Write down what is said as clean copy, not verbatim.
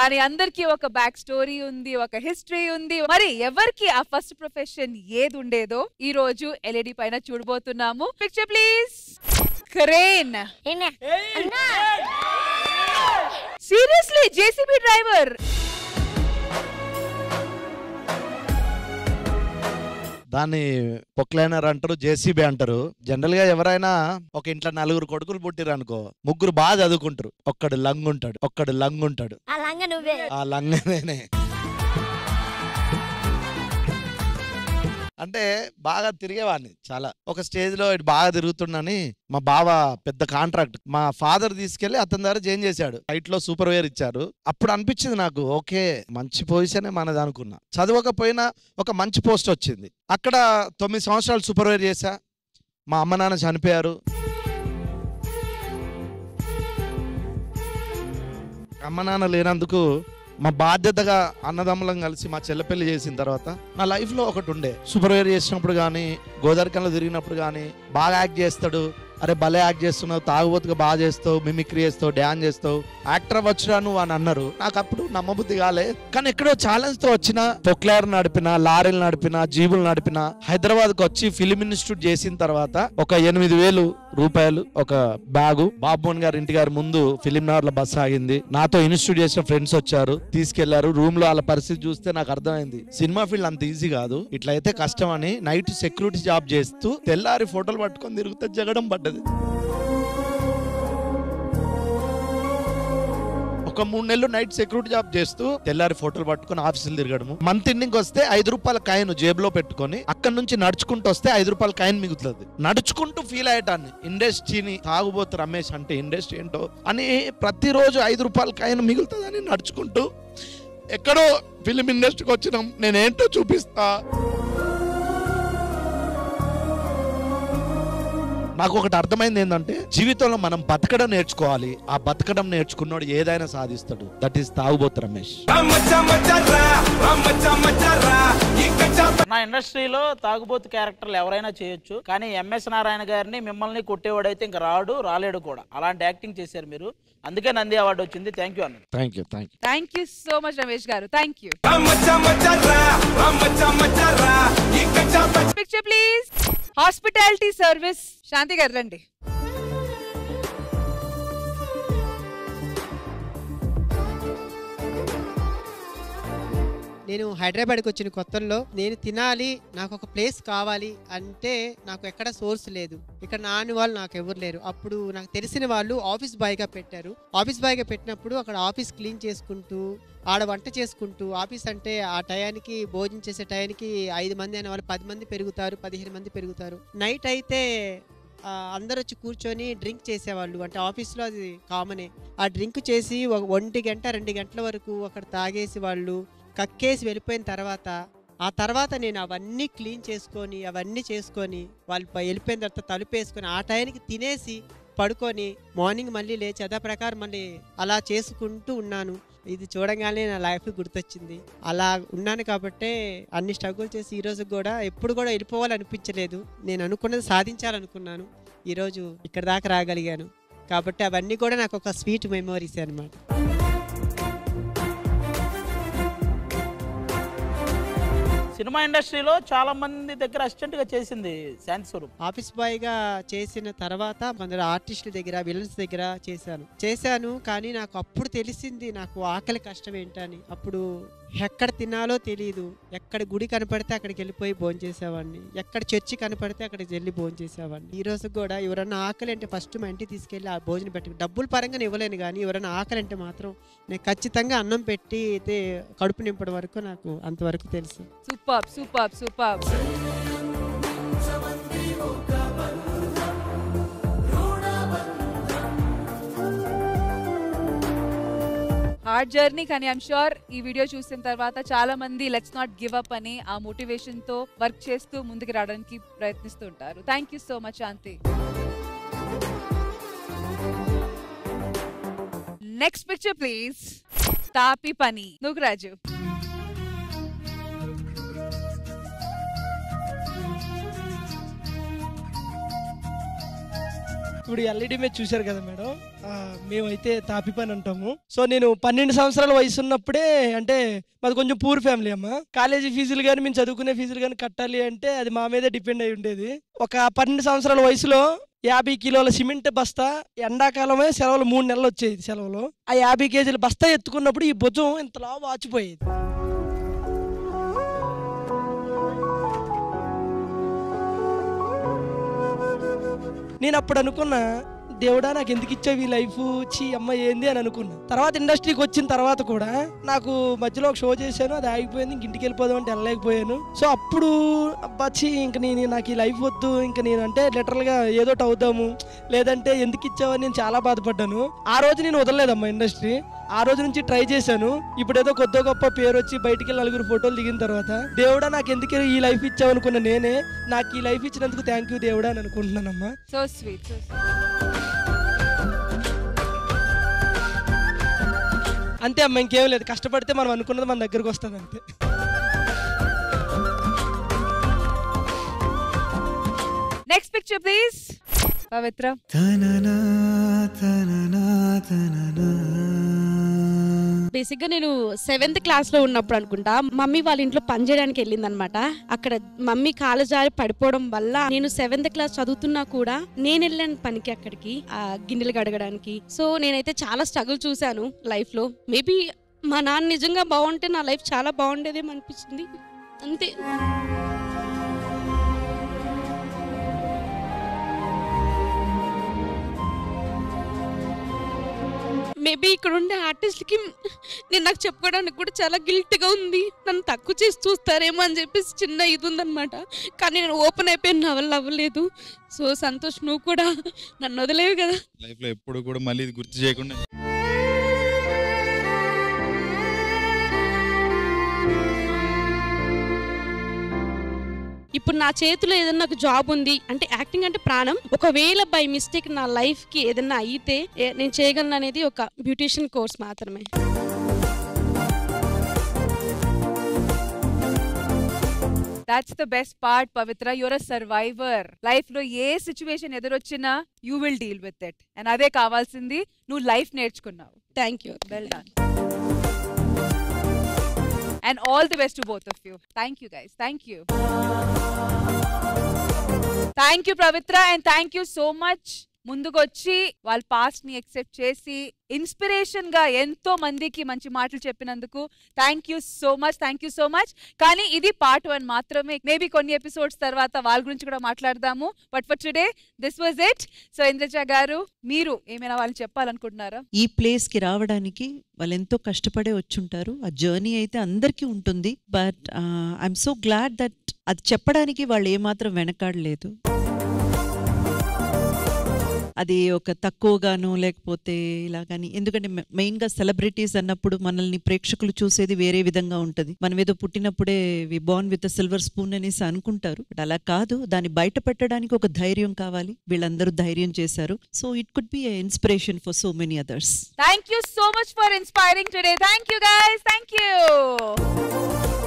కానీ అందరికీ ఒక బ్యాక్ స్టోరీ ఉంది, ఒక హిస్టరీ ఉంది. మరి ఎవరికి ఆ ఫస్ట్ ప్రొఫెషన్ ఏది ఉండేదో ఈ రోజు ఎల్ఈడి పైన చూడబోతున్నాము. Picture please. Crane. Seriously JCB driver. దాన్ని పొక్లైనర్ అంటారు, జేసీబీ అంటారు. జనరల్ గా ఎవరైనా ఒక ఇంట్లో 4 కొడుకులు పుట్టిరు అనుకో, 3 బాగా చదువుకుంటారు, ఒక్కడు లంగ్ ఉంటాడు. ఆ లంగ నేనే. అంటే బాగా తిరిగేవాడిని చాలా. ఒక స్టేజ్ లో ఇటు బాగా తిరుగుతున్నాని మా బావ పెద్ద కాంట్రాక్ట్ మా ఫాదర్ తీసుకెళ్లి అతని ద్వారా చేంజ్ చేశాడు. సైట్ లో సూపర్వైజర్ ఇచ్చారు. అప్పుడు అనిపించింది నాకు, ఓకే మంచి పొజిషనే మనది అనుకున్నా. చదవకపోయినా ఒక మంచి పోస్ట్ వచ్చింది. అక్కడ 9 సంవత్సరాలు సూపర్వైజర్ చేశా. మా అమ్మ నాన్న చనిపోయారు. అమ్మ నాన్న లేనందుకు మా బాధ్యతగా అన్నదమ్ములం కలిసి మా చెల్ల పెళ్లి చేసిన తర్వాత నా లైఫ్ లో ఒకటి ఉండే, సూపర్వైజర్ చేసినప్పుడు కానీ గోదావరికంలో తిరిగినప్పుడు కానీ బాగా యాక్ట్ చేస్తాడు, అరే భలే యాక్ట్ చేస్తున్నావు, తాగుబోతుగా బాగా చేస్తావు, మిమిక్రీ చేస్తావు, డ్యాన్స్ చేస్తావు, యాక్టర్ వచ్చురా నువ్వు అని అన్నారు. నాకు అప్పుడు నమ్మబుద్ధి కాలే. కానీ ఎక్కడో ఛాలెంజ్ తో వచ్చిన, పొక్లైర్ నడిపిన, లారీలు నడిపిన, జీబులు నడిపిన, హైదరాబాద్ కు వచ్చి ఫిలిం ఇన్స్టిట్యూట్ చేసిన తర్వాత ఒక 8,000 రూపాయలు ఒక బ్యాగు బాబుమోహన్ గారి ఇంటి గారి ముందు ఫిలిం నగర్ లో బస్ ఆగింది. నాతో ఇన్స్టిట్యూట్ చేసిన ఫ్రెండ్స్ వచ్చారు, తీసుకెళ్లారు. రూమ్ లో వాళ్ళ పరిస్థితి చూస్తే నాకు అర్థమైంది, సినిమా ఫీల్డ్ అంత ఈజీ కాదు, ఇట్లయితే కష్టం అని. నైట్ సెక్యూరిటీ జాబ్ చేస్తూ తెల్లారి ఫోటోలు పట్టుకొని తిరుగుతే జగడం పడ్డది. ఒక 3 నెలలు నైట్ సెక్యూరిటీ జాబ్ చేస్తూ తెల్లారి ఫోటోలు పట్టుకుని ఆఫీసులు తిరగడము. మంత్ ఎండింగ్ వస్తే 5 రూపాయల కాయిన్ జేబులో పెట్టుకొని అక్కడ నుంచి నడుచుకుంటూ వస్తే 5 రూపాయల కాయిన్ మిగులుతుంది. నడుచుకుంటూ ఫీల్ అయ్యేటాన్ని, ఇండస్ట్రీని తాగుబోతు రమేష్ అంటే ఇండస్ట్రీ ఏంటో అని. ప్రతిరోజు 5 రూపాయల కాయిన్ మిగులుతుందని నడుచుకుంటూ ఎక్కడో ఫిలిం ఇండస్ట్రీకి వచ్చినాం, నేనేంటో చూపిస్తా. నాకు ఒకటి అర్థమైంది ఏంటంటే, జీవితంలో మనం బతకడం నేర్చుకోవాలి. ఆ బతకడం నేర్చుకున్నాడు ఏదైనా సాధిస్తాడు. దట్ ఈస్ తాగుబోతు రమేష్. నా ఇండస్ట్రీలో తాగుబోతు క్యారెక్టర్లు ఎవరైనా చేయొచ్చు, కానీ ఎంఎస్ నారాయణ గారిని మిమ్మల్ని కొట్టేవాడైతే ఇంకా రాలేడు కూడా. అలాంటి యాక్టింగ్ చేశారు మీరు, అందుకే నంది అవార్డు వచ్చింది. థ్యాంక్ యూ అన్న. Thank you so much Ramesh గారు. Thank you. Picture please. Hospitality service. Shanti గారు రండి. నేను హైదరాబాద్కి వచ్చిన కొత్తల్లో నేను తినాలి, నాకు ఒక ప్లేస్ కావాలి అంటే నాకు ఎక్కడ సోర్స్ లేదు. ఇక్కడ నాని వాళ్ళు నాకు ఎవరు లేరు. అప్పుడు నాకు తెలిసిన వాళ్ళు ఆఫీస్ బాయ్గా పెట్టారు. ఆఫీస్ బాయ్గా పెట్టినప్పుడు అక్కడ ఆఫీస్ క్లీన్ చేసుకుంటూ, ఆడ వంట చేసుకుంటూ, ఆఫీస్ అంటే ఆ టయానికి భోజనం చేసే టయానికి 5 మంది అనే వాళ్ళు 10 మంది పెరుగుతారు, 15 మంది పెరుగుతారు. నైట్ అయితే అందరు వచ్చి కూర్చొని డ్రింక్ చేసేవాళ్ళు. అంటే ఆఫీస్లో అది కామనే. ఆ డ్రింక్ చేసి 1 గంట 2 గంటల వరకు అక్కడ తాగేసి వాళ్ళు కక్కేసి వెళ్ళిపోయిన తర్వాత, ఆ తర్వాత నేను అవన్నీ క్లీన్ చేసుకొని అవన్నీ చేసుకొని వాళ్ళు వెళ్ళిపోయిన తర్వాత తలుపేసుకొని ఆ టైంకి తినేసి పడుకొని మార్నింగ్ మళ్ళీ లేచి అదే ప్రకారం మళ్ళీ అలా చేసుకుంటూ ఉన్నాను. ఇది చూడగానే నా లైఫ్ గుర్తొచ్చింది. అలా ఉన్నాను కాబట్టే అన్ని స్ట్రగుల్ చేసి ఈరోజు కూడా ఎప్పుడు కూడా వెళ్ళిపోవాలనిపించలేదు. నేను అనుకున్నది సాధించాలనుకున్నాను, ఈరోజు ఇక్కడ దాకా రాగలిగాను. కాబట్టి అవన్నీ కూడా నాకు ఒక స్వీట్ మెమోరీస్ అన్నమాట. సినిమా ఇండస్ట్రీలో చాలా మంది దగ్గర అసిస్టెంట్ గా చేసింది శాంతి స్వరూప్. ఆఫీస్ బాయ్ గా చేసిన తర్వాత కొందరు ఆర్టిస్టుల దగ్గర, విలన్స్ దగ్గర చేశాను. కానీ నాకు అప్పుడు తెలిసింది నాకు ఆకలి కష్టం ఏంటని. అప్పుడు ఎక్కడ తినాలో తెలియదు. ఎక్కడ గుడి కనపడితే అక్కడికి వెళ్ళిపోయి భోంచేసేవాడిని, ఎక్కడ చర్చి కనపడితే అక్కడికి వెళ్ళి భోంచేసేవాడిని. ఈ రోజు కూడా ఎవరన్నా ఆకలి అంటే ఫస్ట్ మా ఇంటికి తీసుకెళ్ళి ఆ భోజనం పెట్టి, డబ్బులు పరంగా ఇవ్వలేను కానీ ఎవరైనా ఆకలి అంటే మాత్రం నేను ఖచ్చితంగా అన్నం పెట్టి అయితే కడుపు నింపడం వరకు నాకు అంతవరకు తెలుసు. Super super super. Hard journey, కానీ ఐఎమ్ షూర్ ఈ వీడియో చూసిన తర్వాత చాలా మంది లెట్స్ నాట్ గివ్ అప్ అని ఆ మోటివేషన్ తో వర్క్ చేస్తూ ముందుకు రావడానికి ప్రయత్నిస్తూ ఉంటారు. Thank you so much Shanti. Next picture please. తాపి పని. నుగురాజు. ఇప్పుడు ఎల్ఈడి మీద చూశారు కదా మేడం, మేమైతే తాపి పని అంటాము. సో నేను 12 సంవత్సరాల వయసు ఉన్నప్పుడే, అంటే మాది కొంచెం పూర్ ఫ్యామిలీ అమ్మ, కాలేజీ ఫీజులు కానీ మేము చదువుకునే ఫీజులు కానీ కట్టాలి అంటే అది మా మీదే డిపెండ్ అయి ఉండేది. ఒక 12 సంవత్సరాల వయసులో 50 కిలోల సిమెంట్ బస్తా, ఎండాకాలమే సెలవులు 3 నెలలు వచ్చేది సెలవులు, ఆ 50 కేజీల బస్తా ఎత్తుకున్నప్పుడు ఈ భుజం ఇంతలా వాచిపోయేది. నేను అప్పుడు అనుకున్నా, దేవుడా నాకు ఎందుకు ఇచ్చావు ఈ లైఫ్, చీ అమ్మ ఏంది అని అనుకున్నా. తర్వాత ఇండస్ట్రీకి వచ్చిన తర్వాత కూడా నాకు మధ్యలో ఒక షో చేశాను, అది ఆగిపోయింది, ఇంక ఇంటికి వెళ్ళిపోదాం అంటే వెళ్ళలేకపోయాను. సో అప్పుడు అబ్బాచి ఇంక నాకు ఈ లైఫ్ వద్దు, ఇంక నేను అంటే లిటరల్గా ఏదోటి అవుదాము, లేదంటే ఎందుకు ఇచ్చావని నేను చాలా బాధపడ్డాను. ఆ రోజు నేను వదలలేదమ్మా ఇండస్ట్రీ, ఆ రోజు నుంచి ట్రై చేశాను. ఇప్పుడు ఏదో కొద్ది గొప్ప పేరు వచ్చి బయటికి వెళ్ళి 4 ఫోటోలు దిగిన తర్వాత దేవుడా నాకు ఎందుకు ఈ లైఫ్ ఇచ్చావు అనుకున్నా నేనే, నాకు ఈ లైఫ్ ఇచ్చినందుకు థ్యాంక్ యూ దేవుడా అని అనుకుంటున్నానమ్మా. So sweet. అంతే అమ్మ, ఇంకేం లేదు. కష్టపడితే మనం అనుకున్నది మన దగ్గరకు వస్తుంది అంతే. Next picture please. Pavitra. Basic గా నేను 7th క్లాస్ లో ఉన్నప్పుడు అనుకుంటా, మమ్మీ వాళ్ళ ఇంట్లో పని చేయడానికి వెళ్ళింది అనమాట. అక్కడ మమ్మీ కాలు జారి పడిపోవడం వల్ల నేను 7th క్లాస్ చదువుతున్నా కూడా నేను వెళ్ళాను పనికి అక్కడికి, ఆ గిన్నెలు కడగడానికి. సో నేనైతే చాలా స్ట్రగుల్ చూశాను లైఫ్ లో. మేబీ మా నాన్న నిజంగా బాగుంటే నా లైఫ్ చాలా బాగుండేదేమో అనిపించింది అంతే. మేబీ ఇక్కడ ఉండే ఆర్టిస్ట్కి నేను నాకు చెప్పుకోవడానికి కూడా చాలా గిల్ట్గా ఉంది, నన్ను తక్కువ చేసి చూస్తారేమో అని చెప్పేసి చిన్న ఇది ఉందనమాట. కానీ నేను ఓపెన్ అయిపోయాను, నా వల్ల అవ్వలేదు. సో సంతోష్, నువ్వు కూడా నన్ను వదిలేవు కదా లైఫ్లో ఎప్పుడు కూడా, మళ్ళీ ఇది గుర్తు చేయకుండా. ఇప్పుడు నా చేతిలో ఏదైనా నాకు జాబ్ ఉంది అంటే, యాక్టింగ్ అంటే ప్రాణం. ఒకవేళ బై మిస్టేక్ నా లైఫ్ కి ఏదైనా అయితే నేను చేయగలను అనేది ఒక బ్యూటిషియన్ కోర్స్ మాత్రమే. That's the best part, Pavitra. You're a survivor. Life lo ఏ సిచ్యువేషన్ ఎదురొచ్చినా you will deal with it. And అదే కావాల్సింది, నువ్వు లైఫ్ నేర్చుకున్నావు. Thank you. Well done. And all the best to both of you. Thank you guys. Thank you. Thank you Pavitra, and thank you so much. ముందుకొచ్చి వాళ్ళ past ని except చేసి inspiration గా ఎంతో మందికి మంచి మాటలు చెప్పినందుకు థ్యాంక్ యూ సో మచ్. కానీ ఇది పార్ట్ 1 మాత్రమే. మేబీ కొన్ని ఎపిసోడ్స్ తర్వాత వాళ్ళ గురించి కూడా మాట్లాడదాము. But for today this was it. So Indraja గారు, మీరు ఏమైనా వాళ్ళు చెప్పాలనుకుంటున్నారా? ఈ ప్లేస్ కి రావడానికి వాళ్ళు ఎంతో కష్టపడే వచ్చుంటారు. ఆ జర్నీ అయితే అందరికీ ఉంటుంది. But I'm so glad that అది చెప్పడానికి వాళ్ళు ఏమాత్రం వెనకాడలేదు. అది ఒక తక్కువగాను లేకపోతే ఇలా కానీ, ఎందుకంటే మెయిన్గా సెలబ్రిటీస్ అన్నప్పుడు మనల్ని ప్రేక్షకులు చూసేది వేరే విధంగా ఉంటుంది. మనం ఏదో పుట్టినప్పుడే వి బోర్న్ విత్ సిల్వర్ స్పూన్ అనేసి అనుకుంటారు. బట్ అలా కాదు, దాన్ని బయట పెట్టడానికి ఒక ధైర్యం కావాలి. వీళ్ళందరూ ధైర్యం చేశారు. So it could be inspiration for so many others. Thank you so much for inspiring today. Thank you guys. Thank you.